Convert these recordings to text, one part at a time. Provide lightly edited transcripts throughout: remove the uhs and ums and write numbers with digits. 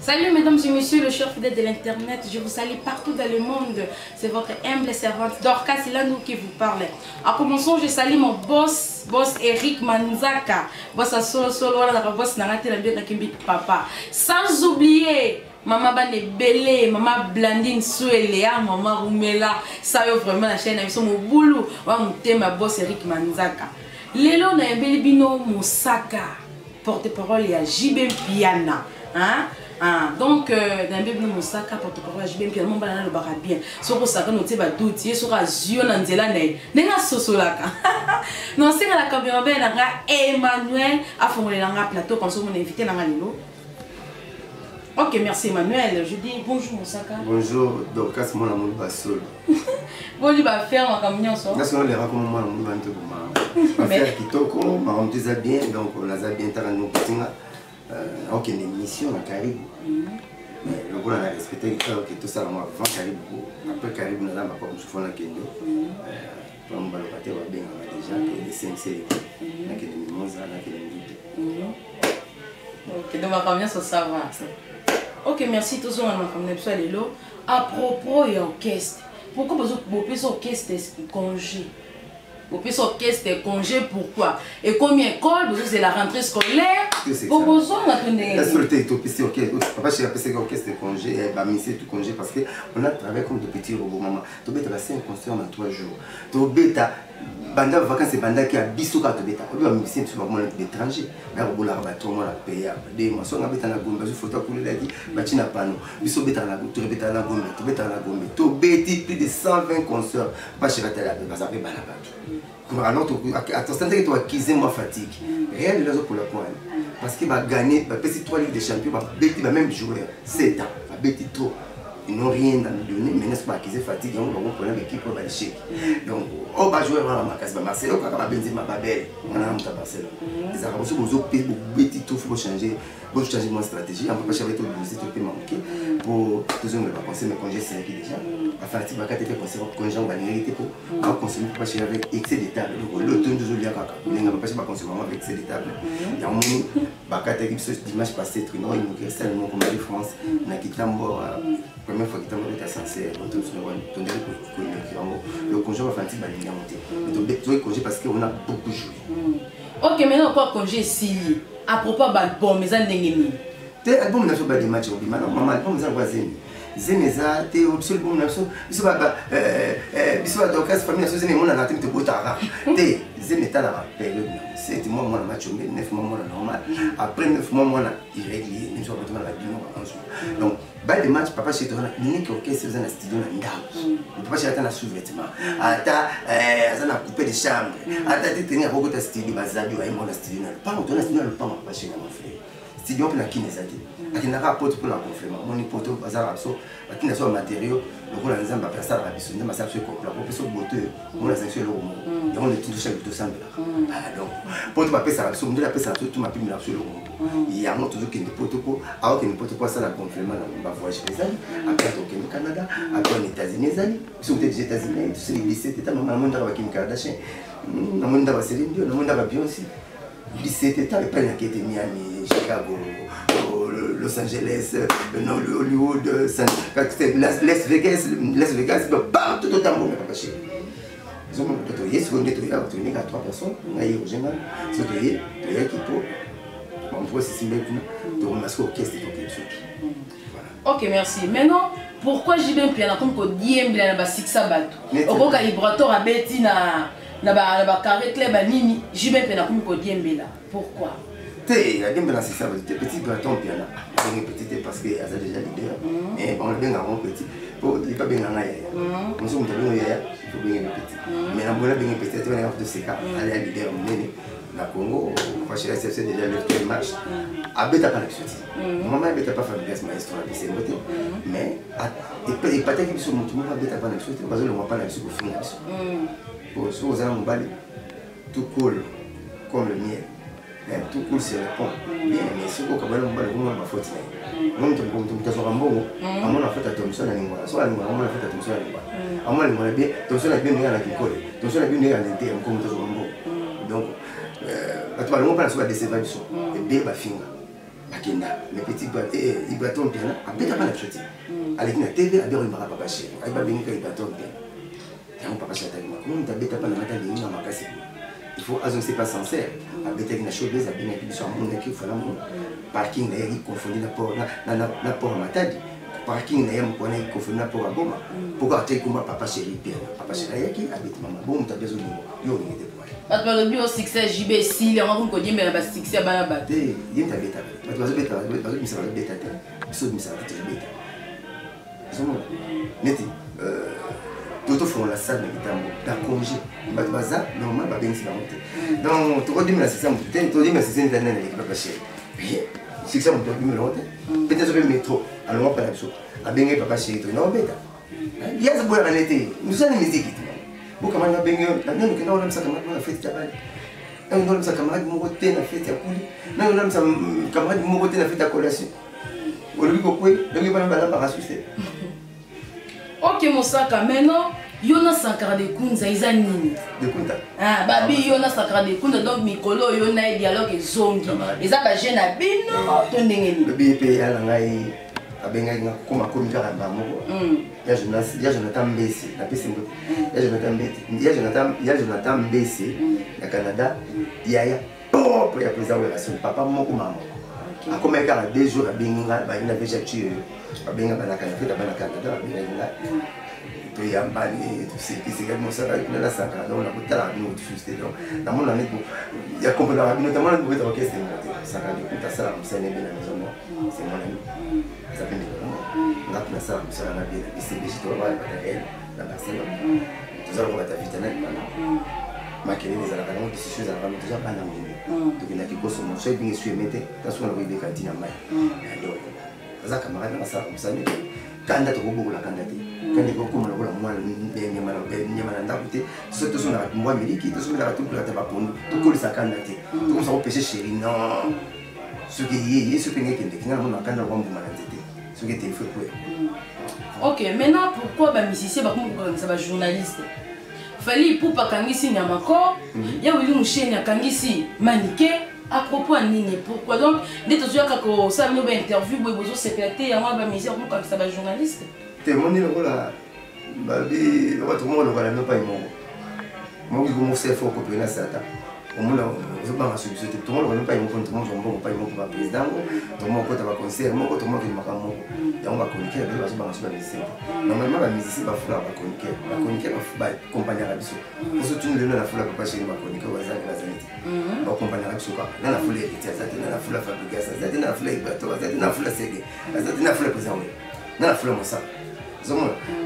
Salut mesdames et messieurs, le cher fidèle de l'internet, je vous salue partout dans le monde. C'est votre humble servante Dorcas, c'est là nous qui vous parle. En commençant, je salue mon boss Eric Manzaka, boss à solo, boss papa. Sans oublier Maman Bane Belé, Maman Blandine Soueléa, Maman Roumela, ça y est vraiment la chaîne, ils sont au boulot. Ma boss Eric Manzaka. Lelo na Belibino Moussaka, porte-parole et à JB Piana. Hein? Donc, dans le Bible, Moussaka, porte-parole à JB Piana, mon banana le barra bien. Sur le sac, nous avons doute, il sera Zion Anzela Ney. N'est-ce pas Sosolaka? Non, c'est la caméra, Emmanuel, a formulé un plateau comme ça, mon invité dans Lilo. Ok, merci Emmanuel. Je dis bonjour Moussaka. Bonjour, Dorcas, mon amour Bassol. Bon, il va faire un camion ça. Parce qu'on les raconte, mon amour Bassol. On va faire Kitoko, on a bien, donc on a bien taré nos petits. Ok, une émission à Caribou. Mais le gouvernement a respecté que tout ça avant Caribou. Après Caribou, on a pas comme souvent la Kenya. Pour nous balloter, on va bien déjà que les 5 séries. On a que les mimosas, on a que les mimosas. Ok, donc on va bien ça va. Ok, merci tous on a lelo. À propos et orchestre. Pourquoi vous avez orchestre congé? Vous avez orchestre congé pourquoi? Et comme école, vous avez la rentrée scolaire. Vous avez la sûreté papa chez la orchestre congé, tout congé parce qu'on a travaillé comme de petits robots maman. Tu as 5 concerts en 3 jours. Tu as banda vacances et banda qui a bisoka to beta obi ba musicien sur le l'étranger na robola ba to mo la payer des maçons na beta na gombe sur photo coulé là dit batina pano biso beta na to beta na gombe to beti plus de 120 concerts pas chez la télé ba ça fait bana ba alors to attention que tu acquiser moi fatigue rien de là pour le point parce qu'il va gagner ba petit 3 ligues des champions ba beti ba même joueur 7 ans ba beti trop. Ils n'ont rien à nous donner, mais n'est-ce pas qu'ils aient fatigué, on va prendre l'équipe pour aller chez. Donc, on va jouer à ma case, Marseille, on va Benzema, Babel, on a un Barcelone. Les Arabes, vous avez petit tout, il faut changer mon stratégie. On va pas changer tout le musée, tout le pays manqué. Pour toujours ne pas penser, mais congé 5 déjà. Enfin, si vous avez fait congé, on va l'hériter pour consommer, pas changer avec excès de table. L'automne, toujours lié à caca. On ne va pas consommer avec excès de table. Il y a un moment, Bakata, dimanche passé, Trino, il nous reste tellement comme la France, on a quitté un bord. Première fois que tu es censé le congé va faire un petit balayage monter. Tu es congé parce qu'on a beaucoup joué. Ok, maintenant encore congé si à propos de l'album, mais ça n'est pas l'album, on a fait des matchs au Bima. Non, l'album, on a voisin. Zemeza, t'es obsolète, bon, on a Dorcas, famille, on a la botara. T'es Zemeta la période. C'est moi, mon match, 9 mois normal. Après 9 mois, on a irrégulier, nous sommes retournés à la Bima. Donc, bah, les matchs, papa chez toi, l'unique orchestre, c'est un studio dans papa chez toi, un sous-vêtement. Ata, on a coupé des chambres. Ata, tu tenais à beaucoup de studio, Bazadio, et moi, le studio. Pas longtemps, le studio, le pas, papa chez mon frère. Studio, on a qui les a dit. Il y a un rapport pour la confirmation. Mon hypothèse, bazar, il y a un matériau. Le rôle de la personne, la personne, la personne, la profession beauté, on a sanctionné le roman. Et on est tout chaque 200 $. Donc, pour tu ça, on doit appeler ça, tu m'appelles le roman. Il y a un autre qui est protocole, alors qu'il ne peut pas ça la confirmation dans le voyage des années. Après, au Canada, après aux États-Unis, ils sont des États-Unis, tous les 17 États, dans le monde de Kim Kardashian, dans le monde de Céline Dion, dans le monde de Beyoncé. 17 États, et pas il y a qui était Miami, Chicago. Los Angeles, Hollywood, Las Vegas, partout au tambour, mais pas chez nous. Ils ont montré ce qu'on est à 3 personnes, on a eu au général, ce qu'on est qui pour. On pourrait se signer pour remasquer orchestre et quelque chose. Ok, merci. Maintenant, pourquoi j'ai bien piano comme qu'on dit que j'ai un Sixa Batou? Au bon calibrateur à Betty na carré club à Nini, j'ai bien piano comme qu'on dit là. Pourquoi? Il y a des petits bâtons piano. Petit parce qu'il y a déjà leader. Mais on a bien un petit. Il n'est pas bien un ailleurs. On se dit qu'il faut bien un petit. Mais on a bien un petit. On a de ces cas. Aller à leader. La Congo, parce que c'est déjà le match. Abeta pas l'exercice. Maman abeta pas Fabrice Maestro la piscine beauté. Mais et pas qu'il soit mon tour abeta pas l'exercice parce que le mois pas l'exercice au final. Pour ceux aux amis balé tout cool comme le miel. Tout cool c'est le pont. Bien mais ce qu'on va balé on va faute. On te sera bon. À mon affaire à Thomson à Lingua. Soit à Lingua, on a fait à Thomson à Lingua. À moi Lingua bien, Thomson a bien mis à la Kikole. Thomson a bien mis à l'intérieur comme te sera bon. Donc tu vas pas la décevoir du son. Et bien, bah, finger. Akenda, les petits Ibraton bien, à Beta pas la chute. Avec la TV, à Béron Mara Papa Chéri, à Babinga Ibraton bien. T'as un papa Chéri, comment t'as Beta pas la matinée, il m'a cassé. Il faut c'est pas sincère. À Beta qui n'a chaud, à bien qui soit mon équipe, il faut l'amour. Parking, là, il confondit la porte à Matadi. Parking, là, il confondit la porte à Boma. Pourquoi tu es comme Papa Chéri, bien. Papa Chéri, qui habite maman, bon, t'as besoin de moi. Yo, il était pour parce que le bio succès JBC les gens qui disent mais la succès bana ba te yin ta beta parce que beta parce que mi ça va beta te biso mi ça va te beta zomo neti toto font la salle de bitambo da congé ba baza normal ba bensi ba monter donc to redimi la système to redimi la système de nana qui va passer bien système de redimi l'autre peut-être sur le métro alors pas la chose a bengi papa chez to non beta il y a ce boire en été nous sommes musique comment on a bien nous qui n'avons pas ça comme on a fait tabac on a ça camarade moroté na fête ya kuli na on a ça camarade moroté na fête ya collation au lieu quoi donc il va pas la rasuster OK Mosaka maintenant Yona Sankara de Kunza izanini de Kunta ah babi Yona Sankara de Kunza donc mikolo Yona dialogue zongi eza ba jeune abino to ndengeni babi pe ya ngai abenga nga koma komika ramba moko ya Jonathan Mbesi na pesi mbote ya Jonathan Mbesi na Canada ya pop ya président de la papa moko mama akoma ka 2 jours abenga ba ina déjà tué abenga ba na Canada ba na Canada abenga to ya mbali to c'est comme ça là la sacra donc la botala nous tout c'était donc dans mon année il y a compris la rabino tellement de orchestre ça quand écoute ça ça n'est bien la maison c'est mon ami ça fait des on a pris ça na bien c'est des histoires là la Barcelone tout ça on va t'inviter là makele les ala kana des choses à vraiment déjà pas na mimi to kina kikoso mo so bien su mete taso na koibe kantina mai donc ça camarade na ça ça ne kanda to bobo la kanda te kandi ko kuma na mwana nyama na ndakute so to so na mwa miliki to so na to kula ta bapondo to ko sa kanda te to ko sa ko pêcher chéri non ce qui est ce qui est qui na mona kanda kwa mbuma na tete ce qui est fait quoi. OK maintenant pourquoi ba musicien ba comme ça ba journaliste fallait pour pas kangisi nyamako ya wili musheni akangisi manike à propos de Nini, pourquoi donc dès que tu as une interview, vous avez secrétaire, il y a un musicien comme ça, un journaliste. Tu mon numéro là, babi, votre monde le voilà pas immo. Moi je vous sais faut copier ça ta. Au moins je pas ma solution, tout le monde pas immo, tout le monde pas immo pour président, tout le monde quand va concert, moi tout le monde qui m'a kammo. Et on va communiquer avec les gens sur la musicien. Normalement la musicien va faire va communiquer va accompagner la biso. Pour ce tu nous donnes la foule pas chez va communiquer aux gens la zanité. Va accompagner la biso quoi. Dans la foule héritière, ça dans la foule fabrication, ça dans la foule bateau, ça dans la foule ségué, ça dans la foule président. Dans la foule moi ça.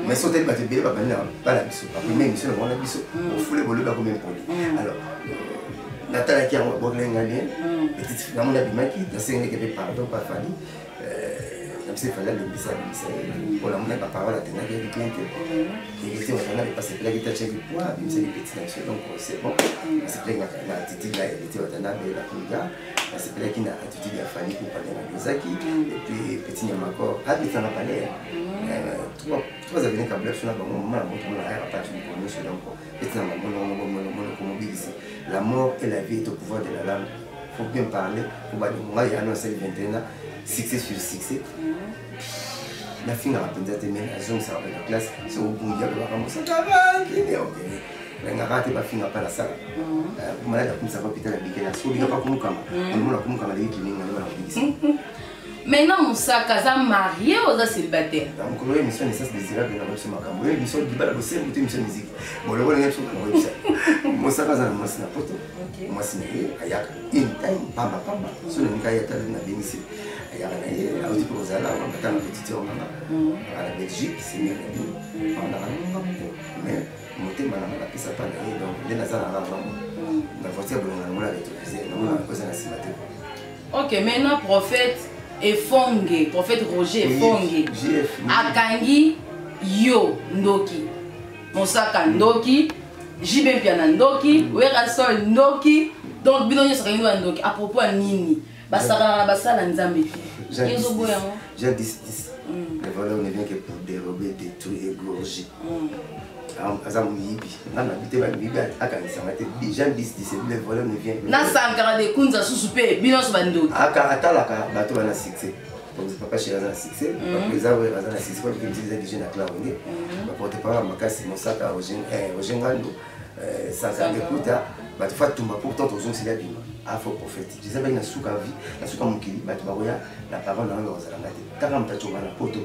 Mais sauter le bateau bien pas la biso. La première mission on la biso. Au foule bolo ba comme poli. Alors Nathalie qui a un bon galien, petite fille, on a bien qui, dans ce qui est pardon par famille. C'est fallait le bisa pour la monnaie par parole à tenir des clients qui étaient au final parce que là qui tâchait du poids puis c'est des petites nations donc c'est bon c'est plein la attitude là elle était au final de la couleur c'est plein qui n'a attitude de la famille pour parler de Zaki et puis petit Yamako habite en palais trois années qu'à bleu sur la moment la montre la à partir du premier sur donc petit mon ici la mort et la vie est au pouvoir de la langue faut bien parler pour bah moi il y a annoncé le 21 ans succès sur succès. La fille n'a pas pensé mais la zone ça va la classe c'est au bout de la ramasse ça va qui est OK. La raté ba fille n'a pas la salle. Pour malade comme ça va péter la bique la so il n'a pas comme comme on l'a comme les qui n'ont pas la maintenant Mosaka za marié ou za célibataire. Donc on a une mission naissance désirable dans le makambo. Une mission qui va la bosser pour une mission musique. Bon le rôle est sur le website. Mosaka za moi c'est na poto. Moi c'est ayaka in time pamba so le nika yata na bénissé. Ayaka na ye a aussi pour ça là on va dans petite heure à la Belgique c'est mieux on a un mais monter malama la pesa pas donc les nazala vraiment la voiture bon on l'a réutilisé on a posé la cimetière. OK maintenant prophète Efonge, prophète Roger Efonge akangi yo ndoki Mosaka ndoki Jibe Piana ndoki Werasol ndoki donc bino nyesa kangi ndoki à propos à nini basara basala nzambe yezo boyango j'ai dit les valeurs ne viennent que pour dérober détruire égorger aza moyibi nga nabi te bamiyibi akanisanga te jean 10 le voleur ne vient na sankara de kunza susu pe binoso bandoki atalaka bato bana succès papa chéri aza na succès baprésent oyo aza na succès po utiliser des jeunes akla wenge baporte parole makasi mosaka ogengando sankara de kuta bato fa tumba pourtant tozongisela bima afo prophète jésus baki na suka vie na suka mokili bato bakoya na parole na oyo bazalanga te taka moto aconga na poto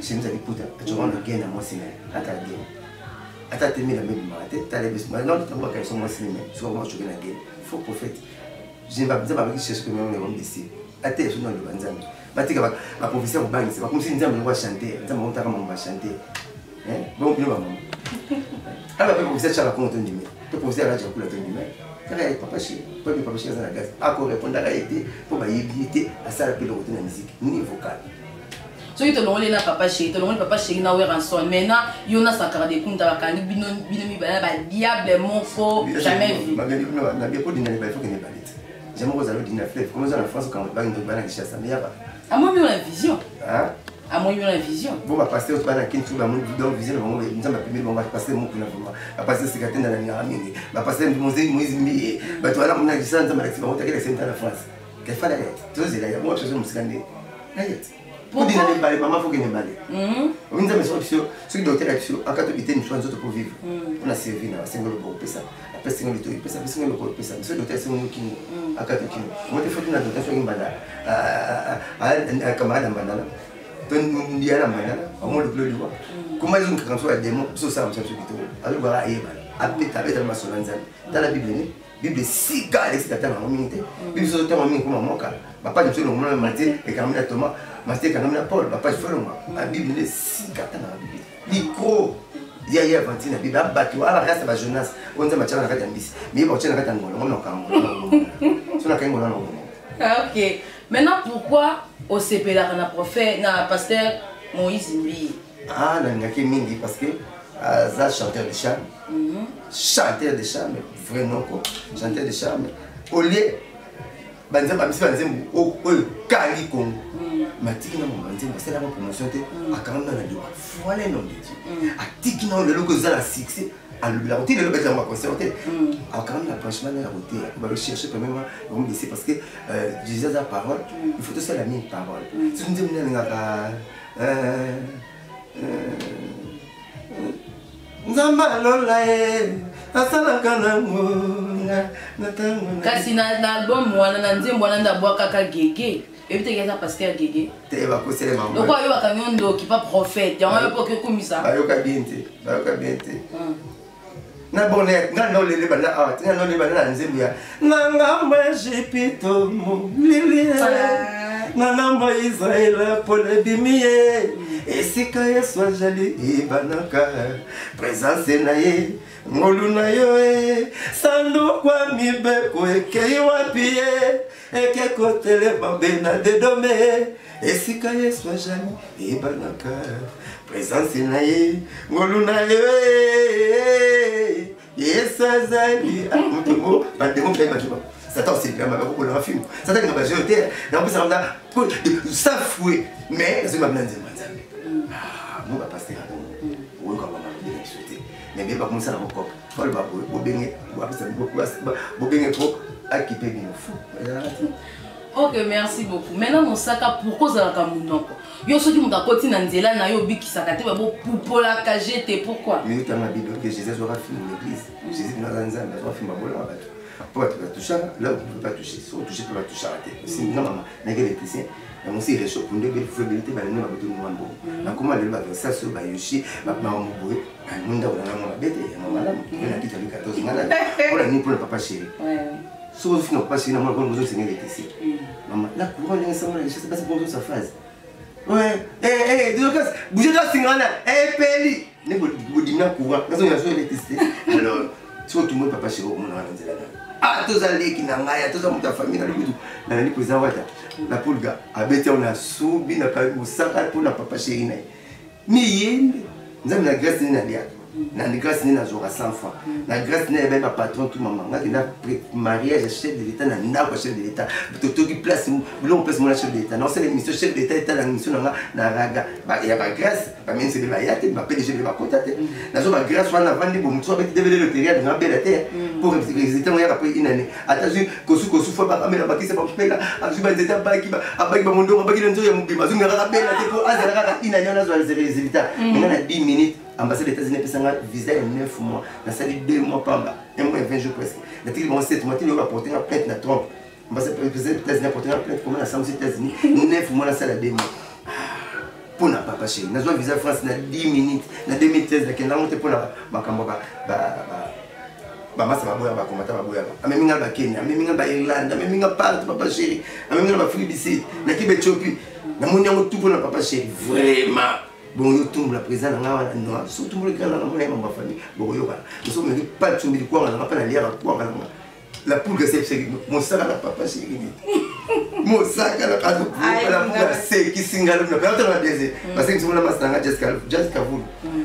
chemise aliputa aconga no gene na mwasi naye ata gene ata temi na mebimaka te talebesnotambwaka iso mwasi nime soka mwa coke na gene faux prophète nzambe abaki cherche que même ngom desi ate yeso na loba nzambe batika baprophétie kobangisa bakomisi nzambe ngo chanter nzambe ngotaka mama bachanter bon bino bamama ala bape prophétie achala kongo to ndime to prophétie alaja kula to ndime kaka ya papa chéri po bi papa chéri aza na gaz akorépondaka ye te mpo bayebi ye te asala mpe loko te na musique ni vocal soki tolongoli na papa chéri tolongoli papa chéri na weranson maintenant yo na sankara de kunta bakangi bino mibale badiable moko jamais vu nabia po dina libala foke nebale te jamais kozala odina fleuve comme oza na france okango bangi bana kishasa mais yaba amoi mio na vision amoi mio na vision bon bapaster bana kintu bamoni donc vision bango nzambe apemeli bango bapaster moku na vraiment bapaster sika te ndana ngara mingi bapaster moïse mbi bato wana mona kishasa nzambe alakisi bango takela senta na france kefala yete tozela ya mwa chose musika nde ayete podina nebale mama foke nebale nzambe soki docteur abiso akato biteni biso nzoto po vivre mpona servir na basengelo bokopesa apesengelo lito ipesa apesengelo bokopesa biso docteur asengo kingo akato kingo mote foti na docteur soki mbanda camarade mbandala to ndiya na mbandala omo lokolo liwa kuma ezo nkaka so ya demo biso osala mosa biso kitoko azobaka ayebana abetala masolo nzambe tala bible ne bible sika alexi tata nango mingi te bible so totanga mingi koma moka bapage moso elongomona martin ekangami na thomas martin ekangami na paul bapage folonga bible ne sika tanga na bible likro ya ye avanti na bible abato abarasa bajonas oyo nzambe atiaka na kati ya mbisi miyeba otia na kati ya ngolo ngo nakangola so nakangi ngolo na ngolo. Ok, maintenant pourquoi au sepelaka na prophète na pasteur Moïse Mbi? Nangaki mingi parce que ça chanteur de charme. Chanteur de charme, vrai nom quoi. Chanteur de charme. Au lieu banzamba misi banzembu oyo kali Congo. Matiki na banzembu c'est la promotion te akanga na liwa. Voilà le nom de Dieu. Atiki na le logo za la succès. La routine le bête on va concerter. Akanga na franchement la routine. On va chercher quand même on me laisser parce que Jésus a la parole, il faut aussi la même parole. Si nous disons ngaka kasi na album wana na nzembo wana ndabwa kaka gege ebiteke eza pasteur gege te bakosele mama loko ayo bakanyo ndoki pa prophète yango yo poke komisa bayoka bien te na bonnet nga no lele bana awa nga no lele bana na nzembo ya nanga majipito mulili nanga Israël pour le bimie esika yesu ajali ibanaka présence na ye ngolu na yo sanduku ya mibeko ekei wapi ye ekekotele babe na dedome esika yesu ajali ibanaka présence na ye ngolu na yo yesu azali amutumo bandemo mpe bakiba Satan c'est bien ma beaucoup dans film Satan qui m'a jeté dans plus ça ça fouet mais c'est ma blinde moi va passer oui quand maman bien souhaité mais bien pas commencer à mon corps faut le babou bobengé bobengé trop équipé bien fou. Ok, merci beaucoup. Maintenant, mon sac, pourquoi ça va mon yo soki muta koti na nzela na yo bikisaka te babo pupola kajete pourquoi? Mais tu as ma Bible que Jésus aura fini l'église. Jésus n'a pas nzamba aura fini mabola bato. Pour tu vas toucher là où tu peux pas toucher. Si tu touches tu vas toucher rater. Si non maman, na électricien, na mo si réchauffe pour ndebe fébrilité ba nina bato no mambo. Na comment le ba ça so ba yoshi ba maman boye. Nunda wala na bete ya maman là. Na kita 14 ngala. Pour la ni pour le papa chéri. Ouais. Si vous finissez pas chéri na moi quand vous êtes électricien. Maman, la couronne ensemble, je sais pas c'est pour sa phase. Ouais, Lucas, bougez là, c'est grand là, Peli. Ne vous dites pas courant, parce qu'on a joué l'électricité. Alors, si tout le monde papa chez vous, on a ah, tous les qui n'ont rien, tous ta famille, dans le président Wata, la poulga, habité on a soubi, n'a pas eu ça pour la papa chéri. Mais nous avons la grâce de Nadia. na grâce n'est nazora 100 fois na grâce n'est même pas patron tout maman ngaki na mariage chef de l'état na ndako chef de l'état to qui place long place mon chef de l'état non c'est l'émission chef de l'état na mission na raga ba ya ba grâce ba même c'est ba yate ba PDG ba contacter na zo ba grâce wana vandi bo mutso ba devele le terrier na bela terre pour résister on y a après une année attention kosu fois ba kamera ba kisa ba pela azu ba zeta ba ki ba abaki ba mondo ba ki nzo ya mubima zunga ka bela te ko azala ka une année na zo les résultats maintenant na 10 minutes ambassade des États-Unis a un visa de 9 mois, il a sali 2 mois par là, 1 mois et 20 jours presque. Il a dit 7 mois, il a apporté une plainte à Trump. L'ambassade des États-Unis a apporté une plainte comme la aux États-Unis, 9 mois, la salle à 2 mois. Pour na papa chéri, na un visa France na 10 minutes, na 2013, il a monté pour la Makamba, masa baboya bakomata baboya ameminga ba Kenya ameminga ba Irlande ameminga partout papa chéri ameminga ba Philippines na Kibetchopi na moni yango tout pour na papa chéri vraiment. Bon, yo tombe la président na non surtout le grand na mon famille bon yo ba nous sommes pas de tomber quoi on a pas la lire quoi la poule que c'est mon sac à papa chéri mon sac à la cadeau la poule c'est qui singalo na pas dans désir parce que nous sommes la masanga Jessica Vulu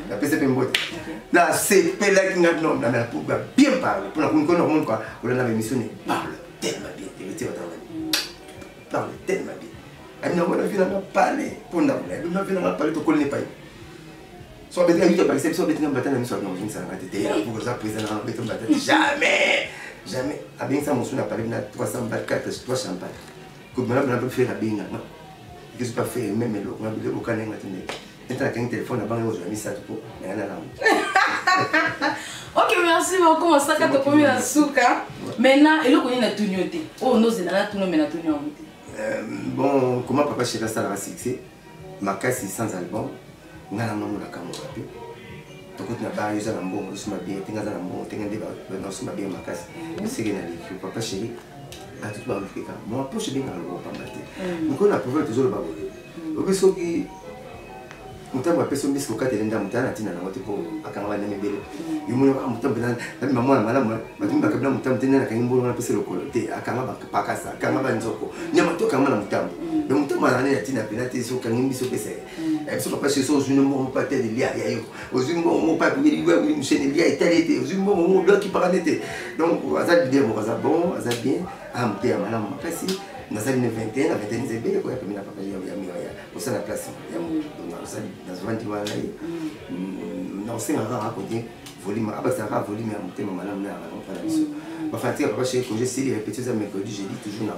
la PCP Mbote là c'est pela qui n'a nom la poule bien parler pour qu'on connaisse quoi on a émission parle tellement bien vérité parle tellement bien. Il n'a pas parlé pour nous. Il n'a pas parlé pour qu'on ne pas. Soit bien il par exemple, soit bien bataille soit dans une salle de pour ça président jamais. Jamais. À bien ça mon son a parlé de 300 balles 4 3 champagne. Comme on a fait la binga. Que je pas faire même le on a vu au canin maintenant. Maintenant quand téléphone à banque aujourd'hui ça tout pour rien à la. Ok, merci beaucoup. On s'est quand on a souka. Maintenant, il est na tunyote. Oh, nous c'est na tuno mena tunyote. Bon, comment papa chéri ça va succès? Ma casse sans album. Ngala no la kamera pe. To ko na ba yuza na mbongo suma bien, tinga na mbongo, tinga ndeba na suma bien ma casse. C'est que na li papa chéri. A tout ba le ka. Moi poche bien na lo pa mate. Nko na pouvoir toujours ba bo. Obiso ki mutambo apeso misko katele ndamu tana tina na wote po akanga na mebele yumuno mutambo na mama na malamu batumba kabla mutambo tena na kanyimbo na pesa lokolo te akanga bakakasa akanga banzoko nyama to kama na mutambo le mutambo na ya tina penate so kanyimbi so pesa so papa chez so juno mo pa te lia ya yo ozumbo mo pa kuli liwa kuli mchene lia italete ozumbo mo bloki paranete donc azad bien mo azad bon azad bien amte ya malamu kasi nazali ne 21 na 21 zebe ko ya pemina papa ya au sein de la place dans ce ventre là non c'est un rare côté volume ah ça rare volume à monter maman là on pas la mission ma fatigue papa chez que j'ai essayé répéter ça mercredi jeudi toujours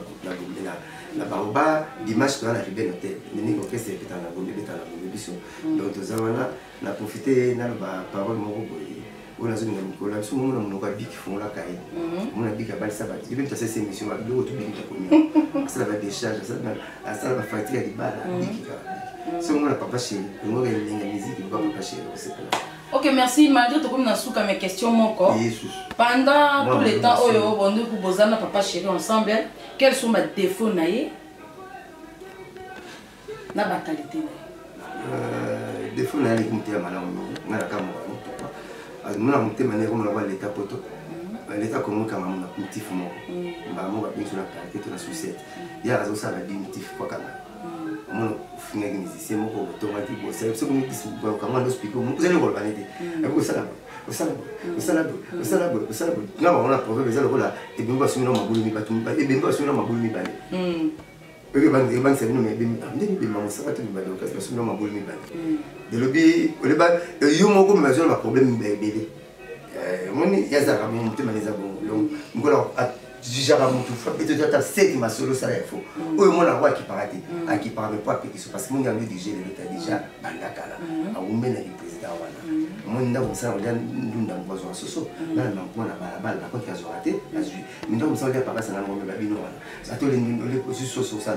la baroba dimanche dans la Riben Hotel nini ko kese répéter la gombe beta la gombe biso donc tozana na profiter na ba parole mo on a zone Nicolas sur mon nom ka bik font la caille mon bik a balsa ba il veut passer ces missions avec l'autre bik ta commune ça va décharge ça va fatigue di bala bik sur mon papa chez on va la musique il va papa chez c'est là. Ok, merci. Malgré tout, comme nous avons mes questions, mon corps. Pendant tout le temps, on nous propose papa chéri ensemble. Quels sont mes défauts naïe? Na ba qualité naïe. Défaut naïe comme tu as malheur, na la caméra. Nous avons été manière comme l'état poto. L'état comme quand on a un petit fou. Bah moi bien sur la qualité de la société. Il y a raison ça va dire un petit fou quoi moi finir musicien moi pour automatique bon c'est ce que nous disons comment nous expliquer vous allez voir vanité et ça là on a prouvé ça là et bien va sur ma boule mi batum et bien va sur ma boule mi balé et ben c'est nous mais bien ça va te balé parce que sur ma boule mi balé de lobby le bas yo mo ko mais un problème bébé mon il y a ça comme tu m'as dit ça bon donc ngolo Jijara mutu fa et tu as 7 ma solo ça il faut o mo la roi qui parate a qui parle pas parce que mon ami déjà le ta déjà bandaka là a umena le président wana mon ndako ça on ndunda mbozo soso na na mpona bala na koki azorate azui ndako ça on papa ça na ngombe babino wana ato le position soso ça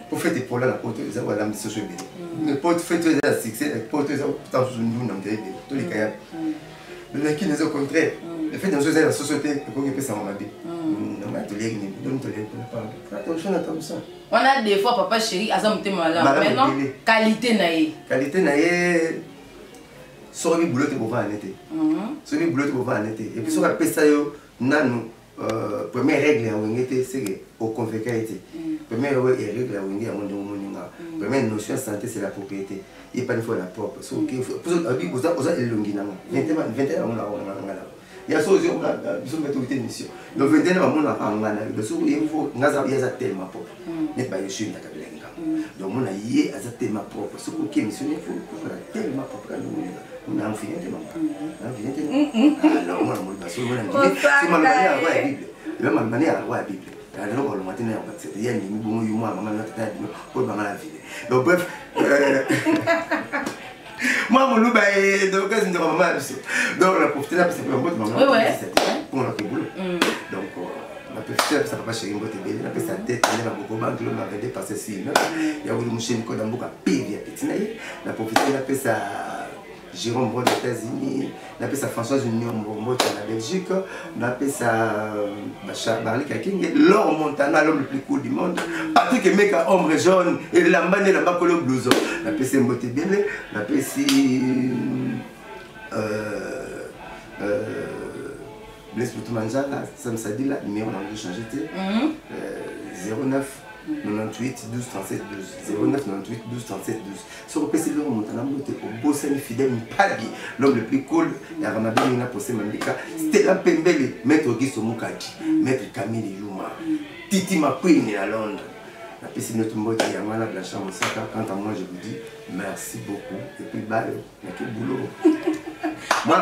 pour faire des problèmes la porte ça voilà me soso bien mais porte fait très succès porte ça tant ndunda mtebe tous les cas le qui les au contraire le fait dans la société pour que ça m'a dit on a des fois papa chéri azam te malade maintenant qualité naïe sur les boulots pour voir en été sur les boulots pour voir en été et puis sur la pesta yo nanu première règle à Wingete, c'est au convaincalité. Première règle à Wingete, à mon monument. Première notion de santé, c'est la propriété. Il n'y a pas de fois la propre. Vous avez le longin. 21 ans, il y a chose qui sont autorité de mission. Donc 21 ans, on a un il faut tellement propre. N'est pas je suis une donc on a yé à tellement propre. Ce qui est missionné, il faut tellement propre. On a fini alors moi, c'est ma manière à voir la Bible. C'est ma manière à voir la Bible. Alors, le matin, il y a une bonne humeur, maman, pour maman la vie. Donc, bref. Moi, mon loup, donc, c'est une maman. Donc, on a profité là, parce que c'est un peu de maman. On a fait boulot. Donc, on a profité, ça ne va pas chérir une botte belle. On a fait sa tête, on a beaucoup de banques, on a fait dépasser si. Il y a eu une chaîne qui a payé à petit. On a profité, on a fait ça. Jérôme Bro des États-Unis, on appelle ça Françoise Union Mbombo de la Belgique, on appelle ça Barley Kaking, Laure Montana, l'homme le plus cool du monde, Patrick Emeka, ombre jaune, et Lambane et Lambakolo blouson, on appelle ça Mbote Bele, on appelle ça Blaise Boutoumanja, Sam Sadila, numéro on a changé, 09 98 12 37 12 09 98 12 37 12 sur le PC Laure Montana au beau scène fidèle Mpabi l'homme le plus cool il y a Ramadan il a posé Mandika Stella Pembele maître Giso Mukadi maître Camille Yuma Titi Maqueen à Londres la PC notre mbote il y a moi la Blanchard Moussaka quant à moi je vous dis merci beaucoup et puis bye mais quel boulot moi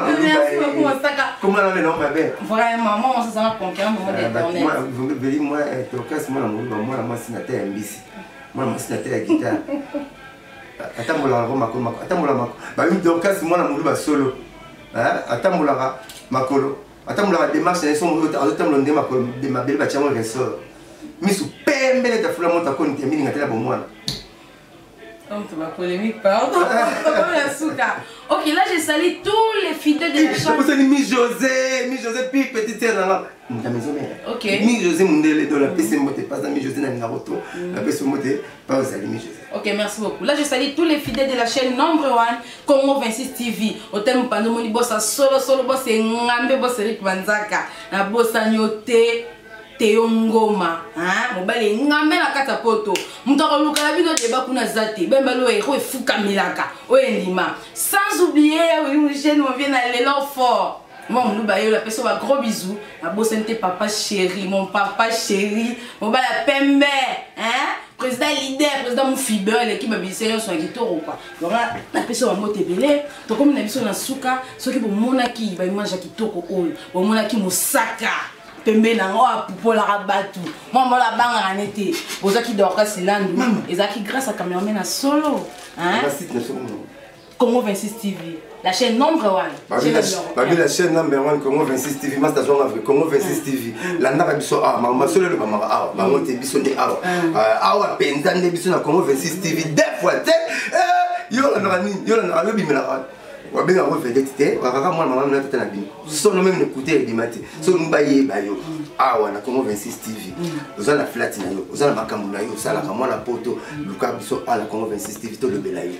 comment on est non ma belle vraiment moi on se sent conquérant moment d'éternel moi vous me dites moi Torkas moi moi signataire mbisi moi signataire guitare atambola makolo atambola makolo ba mi Torkas moi na muluba solo atambola makolo atambola démarche na son atambola ndema makolo de ma belle bachamo ressort mi su pembele ta fula monta konti mini ngatela bomwana. Comme tu vas polémique, pardon. Ok, là j'ai sali tous les fidèles de la chaîne. Vous avez mis José, puis petite sœur dans la maison mère. Ok. Mi José Mundele dans la PC Moté, pas dans mi José dans la roto. La PC Moté, pas aux amis José. Ok, merci beaucoup. Là je sali tous les fidèles de la chaîne number 1 Congo 26 TV. Au thème Pandomoni Bossa solo boss et Ngambe boss Eric Manzaka. Na bossa nyote. Teongoma, mobile ngambe na kata poto mutoko luka bino deba kuna zate bembalo e ko fuka milaka oyendima sans oublier oui chaîne on vient à l'élan fort moi on luba yo la personne va gros bisous na bosente papa chéri mon papa chéri mobile pembe président leader président mon fiber l'équipe biseyo so kitoro quoi donc la personne va mote belé to comme na biso na suka soki bo monaki ba image kitoko oyo bo monaki musaka pembe na ngoa popola rabatu moi la banga anete bozaki dorka silandu ezaki grâce à cameraman na solo Congo 26 TV la chaîne number 1 la chaîne number 1 Congo 26 TV ma station Afrique Congo 26 TV la ndaka biso ma solo le mama bango te biso ne awa penza ne biso na Congo 26 TV deux fois yo na bimela on va bien avoir fait des titres, on va voir moi maman tata na bino. Son même écouter des matin. Son nous bailler bayo. Ah wana Congo 26 TV. Oza la flat na yo, oza la makambu na yo, sala ka moi na poto, luka biso ala Congo 26 TV to le belayo.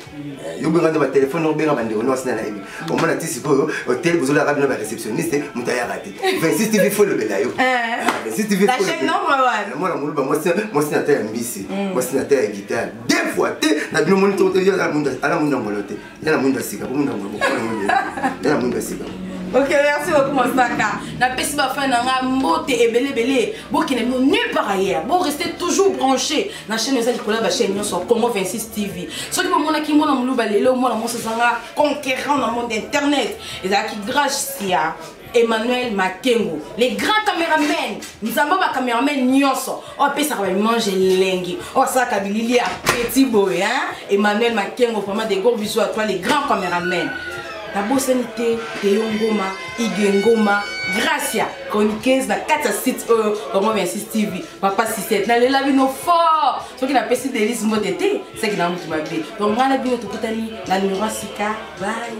Yo benga na téléphone no benga bande ono asina na yebi. O mona tisi ko hôtel bozo la radio na réceptionniste, mutaya raté. 26 TV faut le belayo. 26 TV faut. La chaîne number 1. Moi na muluba moi signataire mbisi, moi signataire guitare. Deux fois na bino monitor to ya la munda ngolote. Ya la munda sika, munda ngolote. Ok, merci beaucoup Monsaka. Na pesi ba fin na mbote ebele bokine nulle part ailleurs. Bon rester toujours branché na chaîne ezali kola ba chaîne sur Congo 26 TV. Soki bo mona ki mona muluba lelo mona mosanga conquérant dans le monde internet. Ezaki grâce à Emmanuel Makengo, les grands caméramens, nous avons des caméramens nyonso. On peut ça manger lengi. On ça kabilili à petit boy Emmanuel Makengo vraiment des gros bisous à toi les grands caméramens. La Bossanité, Teongoma, Igengoma, Gracia, chroniqueuse na 4 sites Congo 26 TV. Papa 67 na le lavi no fort. Ce qui n'a pas si délice modété, c'est que n'a pas de donc moi la bio to kutani la numéro 6K. Bye.